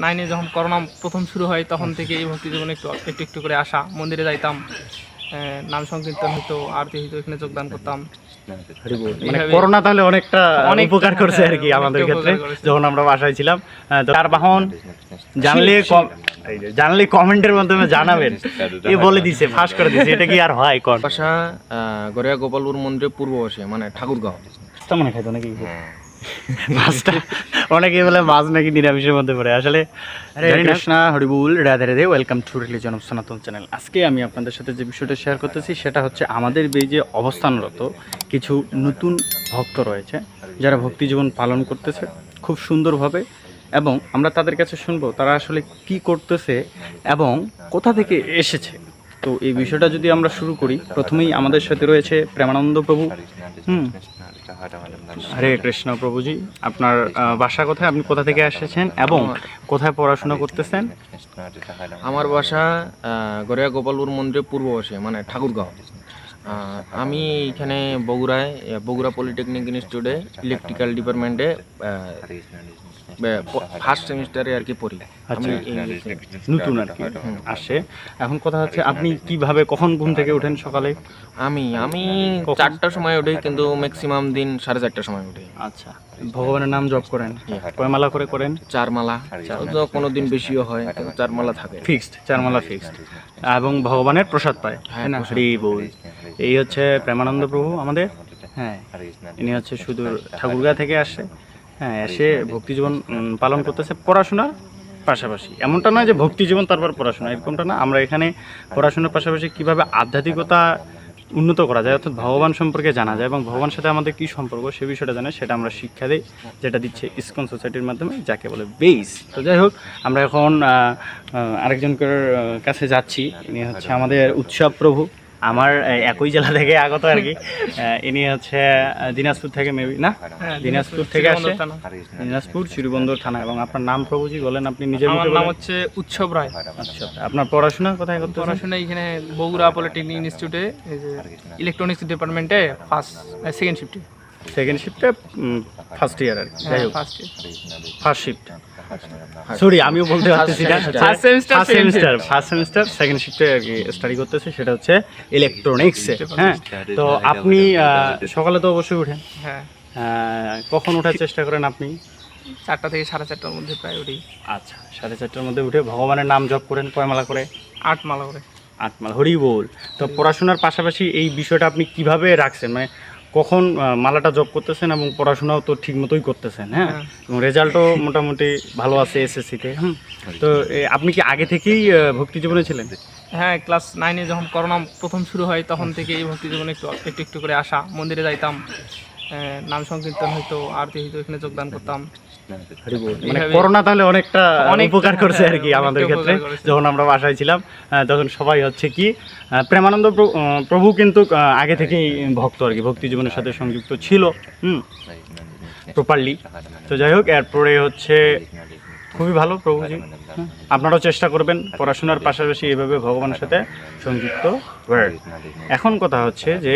9-এ যখন করোনা প্রথম শুরু হয় তখন থেকে এই ভক্তি জীবনে একটু একটু একটু করে আসা, মন্দিরে যাইতাম, নাম সংকীর্তন হতো, আরতি হতো, এখানে যোগদান করতাম। মানে করোনা তাহলে অনেকটা উপকার করছে আর কি আমাদের অনেকটা ক্ষেত্রে, উপকার করেছে। যখন আমরা বাসায় ছিলাম। তো তার বাহন জানলে কমেন্টের মাধ্যমে জানাবেন। এ বলে দিছে, ফাঁস করে দিছে, এটা কি আর হয় কোন? বাসা গড়িয়া গোপালপুর মন্দিরের পূর্ব পাশে, মানে ঠাকুরগাঁও। মনে খাইতো নাকি মাছটা? অনেকে বলে মাছ নাকি নিরামিষের মধ্যে পড়ে। আসলে হরে কৃষ্ণ, হরিবুল, Radhe Radhe. Welcome to religion of Sanatan channel. আজকে আমি আপনাদের সাথে যে বিষয়টা শেয়ার করতেছি সেটা হচ্ছে আমাদের এই যে অবস্থানরত কিছু নতুন ভক্ত রয়েছে যারা ভক্তি জীবন পালন করতেছে খুব সুন্দরভাবে, এবং আমরা তাদের কাছে শুনবো তারা আসলে কি করতেছে এবং কোথা থেকে এসেছে। তো এই বিষয়টা যদি আমরা শুরু করি, প্রথমেই আমাদের সাথে রয়েছে প্রেমানন্দ প্রভু। হরে কৃষ্ণ প্রভুজি, আপনার বাসা কোথায়, আপনি কোথা থেকে এসেছেন এবং কোথায় পড়াশোনা করতেছেন? আমার বাসা গড়িয়া গোপালপুর মন্দিরের পূর্ব পাশে, মানে ঠাকুরগাঁও। আমি এখানে বগুড়া পলিটেকনিক ইনস্টিটিউটে ইলেকট্রিক্যাল ডিপার্টমেন্টে ফার্স্ট সেমিস্টারে আর কি পড়ি। আচ্ছা, নতুন আর কি আসে। এখন কথা হচ্ছে আপনি কিভাবে, কখন ঘুম থেকে ওঠেন সকালে? আমি 4টার সময় উঠি, কিন্তু ম্যাক্সিমাম দিন 4:30টার সময় উঠি। আচ্ছা, ভগবানের নাম জপ করেন? কয় মালা করে করেন? 4 মালা। কোনো দিন বেশিও হয়, কিন্তু 4 মালা থাকে ফিক্সড, 4 মালা ফিক্সড, এবং ভগবানের প্রসাদ পায়। হ্যাঁ, না, হরি বল। এই হচ্ছে প্রেমানন্দ প্রভু আমাদের। হ্যাঁ, ইনি হচ্ছে সুদূর ঠাকুরগাঁ থেকে আসে। হ্যাঁ, এসে ভক্তি জীবন পালন করতেছে পড়াশোনার পাশাপাশি। এমনটা নয় যে ভক্তি জীবন তারপর পড়াশোনা, এরকমটা না। আমরা এখানে পড়াশোনার পাশাপাশি কীভাবে আধ্যাত্মিকতা উন্নত করা যায়, অর্থাৎ ভগবান সম্পর্কে জানা যায় এবং ভগবানের সাথে আমাদের কী সম্পর্ক সে বিষয়টা জানে, সেটা আমরা শিক্ষা দিই, যেটা দিচ্ছে ইসকন সোসাইটির মাধ্যমে, যাকে বলে বেস। তো যাই হোক, আমরা এখন আরেকজনের কাছে যাচ্ছি। ইনি হচ্ছে আমাদের উৎসব প্রভু, আমার একই জেলা থেকে আগত আর কি। ইনি হচ্ছে দিনাজপুর থেকে, মেবি না, দিনাজপুর থেকে আসে, দিনাজপুর চিরবন্দর থানা। এবং আপনার নাম প্রভুজি বলেন আপনি নিজের মুখে? আমার নাম হচ্ছে উৎসব রায়। আচ্ছা, আপনার পড়াশোনা কোথায় করতে? পড়াশোনা এখানে বগুড়া পলিটেকনিক ইনস্টিটিউটে, এই যে ইলেকট্রনিক্স ডিপার্টমেন্টে সেকেন্ড শিফটে ফার্স্ট ইয়ার আর কি। যাই হোক, ফার্স্ট শিফট, সরি আমিও বলতে পারতেছি না, ফার্স্ট সেমিস্টার সেকেন্ড শিফটে আর কি স্টাডি করতেছে, সেটা হচ্ছে ইলেকট্রনিক্সে। হ্যাঁ, তো আপনি সকালে তো অবশ্যই উঠেন। হ্যাঁ, কখন ওঠার চেষ্টা করেন আপনি? 4টা থেকে 4:30টার মধ্যে প্রায় উঠি। আচ্ছা, 4:30টার মধ্যে উঠে ভগবানের নাম জপ করেন কয় মালা করে? 8 মালা করে। 8 মালা, হরি বল। তো পড়াশোনার পাশাপাশি এই বিষয়টা আপনি কিভাবে রাখছেন, মানে কখন মালাটা জব করতেছেন এবং পড়াশোনাও তো ঠিক মতোই করতেছেন? হ্যাঁ, এবং রেজাল্টও মোটামুটি ভালো আছে এসএসসিতে। তো আপনি কি আগে থেকেই ভক্তি জীবনে ছিলেন? হ্যাঁ, ক্লাস 9-এ যখন করোনা প্রথম শুরু হয় তখন থেকে এই ভক্তি জীবনে একটু একটু করে আসা, মন্দিরে যাইতাম, নাম সংকীর্তন হতো, আরতি হতো, এখানে যোগদান করতাম। মানে করোনা তাহলে অনেকটা উপকার করছে আর কি আমাদের ক্ষেত্রে, যখন আমরা বাসায় ছিলাম। তখন সবাই হচ্ছে কি প্রেমানন্দ প্রভু কিন্তু আগে থেকেই ভক্ত আর কি, ভক্তি জীবনের সাথে সংযুক্ত ছিল প্রপারলি। তো যাই হোক, এরপরে হচ্ছে খুবই ভালো প্রভুজি। আপনারাও চেষ্টা করবেন পড়াশোনার পাশাপাশি এভাবে ভগবানের সাথে সংযুক্ত হওয়ার। এখন কথা হচ্ছে যে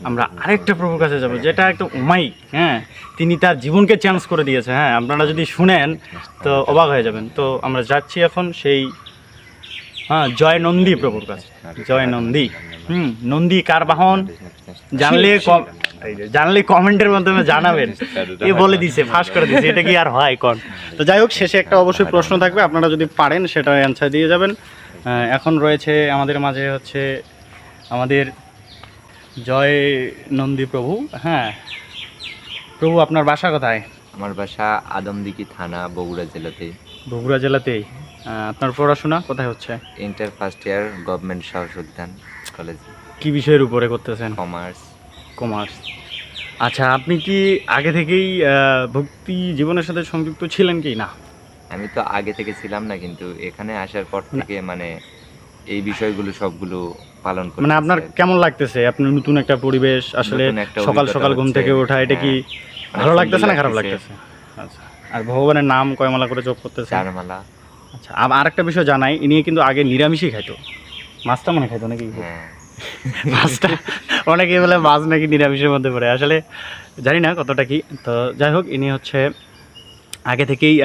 আমরা আরেকটা প্রভুর কাছে যাব, যেটা একটা উমাই। হ্যাঁ, তিনি তার জীবনকে চেঞ্জ করে দিয়েছে। হ্যাঁ, আপনারা যদি শুনেন তো অবাক হয়ে যাবেন। তো আমরা যাচ্ছি এখন সেই জয় নন্দী প্রভুর কাছে। জয় নন্দী, নন্দী কার বাহন জানলে কমেন্টের মাধ্যমে জানাবেন। এ বলে দিছে, ফাঁস করে দিছে, এটা কি আর হয় কোন? তো যাই হোক, শেষে একটা অবশ্যই প্রশ্ন থাকবে, আপনারা যদি পারেন সেটা অ্যান্সার দিয়ে যাবেন। এখন রয়েছে আমাদের মাঝে হচ্ছে আমাদের জয় নন্দী প্রভু। হ্যাঁ প্রভু, আপনার বাসা কোথায়? আমার বাসা আদমদিঘি থানা, বগুড়া জেলাতে। বগুড়া জেলাতেই। আপনার পড়াশোনা কোথায় হচ্ছে? ইন্টার ফার্স্ট ইয়ার, গভর্নমেন্ট শাহস উদ্যান কলেজ। কি বিষয়ের উপরে করতেছেন? কমার্স। আচ্ছা, আপনি কি আগে থেকেই ভক্তি জীবনের সাথে সংযুক্ত ছিলেন কি না? আমি তো আগে থেকে ছিলাম না, কিন্তু এখানে আসার পর থেকে মানে এই বিষয়গুলো সবগুলো পালন করতে। মানে আপনার কেমন লাগতেছে? আপনি নতুন একটা পরিবেশ, আসলে সকাল সকাল ঘুম থেকে ওঠা, এটা কি ভালো লাগতেছে না খারাপ লাগতেছে? আচ্ছা, আর ভগবানের নাম কয় মালা করে জপ করতেছে? 4 মালা। আচ্ছা, আর একটা বিষয় জানাই, ইনি কিন্তু আগে নিরামিষই খাইতো, মাছটা মনে খাইতো নাকি? হ্যাঁ, মাছটা অনেকে বলে মাছ নাকি নিরামিষের মধ্যে পড়ে, আসলে জানি না কতটা কি। তো যাই হোক, ইনি হচ্ছে আগে থেকেই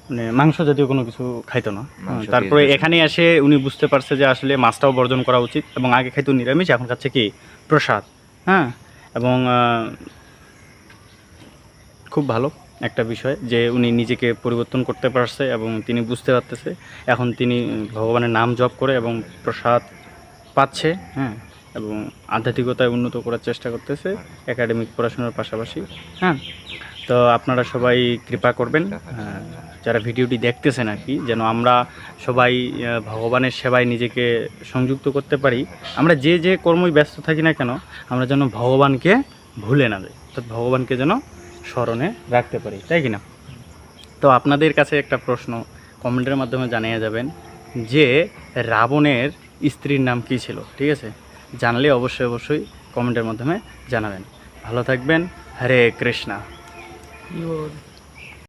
মানে মাংস জাতীয় কোনো কিছু খাইতো না। মাংস তারপরে খেয়ে এখানে এসে উনি বুঝতে পারছে যে আসলে মাছটাও বর্জন করা উচিত, এবং আগে খাইতো নিরামিষ, এখন খাচ্ছে কি প্রসাদ। হ্যাঁ, এবং খুব ভালো একটা বিষয় যে উনি নিজেকে পরিবর্তন করতে পারছে এবং তিনি বুঝতে পারতেছে, এখন তিনি ভগবানের নাম জপ করে এবং প্রসাদ পাচ্ছে। হ্যাঁ, এবং আধ্যাত্মিকতায় উন্নত করার চেষ্টা করতেছে একাডেমিক পড়াশোনার পাশাপাশি। হ্যাঁ, তো আপনারা সবাই কৃপা করবেন, যারা ভিডিওটি দেখতেছেন আর কি, যেন আমরা সবাই ভগবানের সেবায় নিজেকে সংযুক্ত করতে পারি। আমরা যে যে কর্মই ব্যস্ত থাকি না কেন, আমরা যেন ভগবানকে ভুলে না যাই, অর্থাৎ ভগবানকে যেন স্মরণে রাখতে পারি, তাই কি না? তো আপনাদের কাছে একটা প্রশ্ন কমেন্টের মাধ্যমে জানিয়ে যাবেন যে রাবণের স্ত্রীর নাম কী ছিল, ঠিক আছে? জানলে অবশ্যই অবশ্যই কমেন্টের মাধ্যমে জানাবেন। ভালো থাকবেন। হরে কৃষ্ণা। ইওর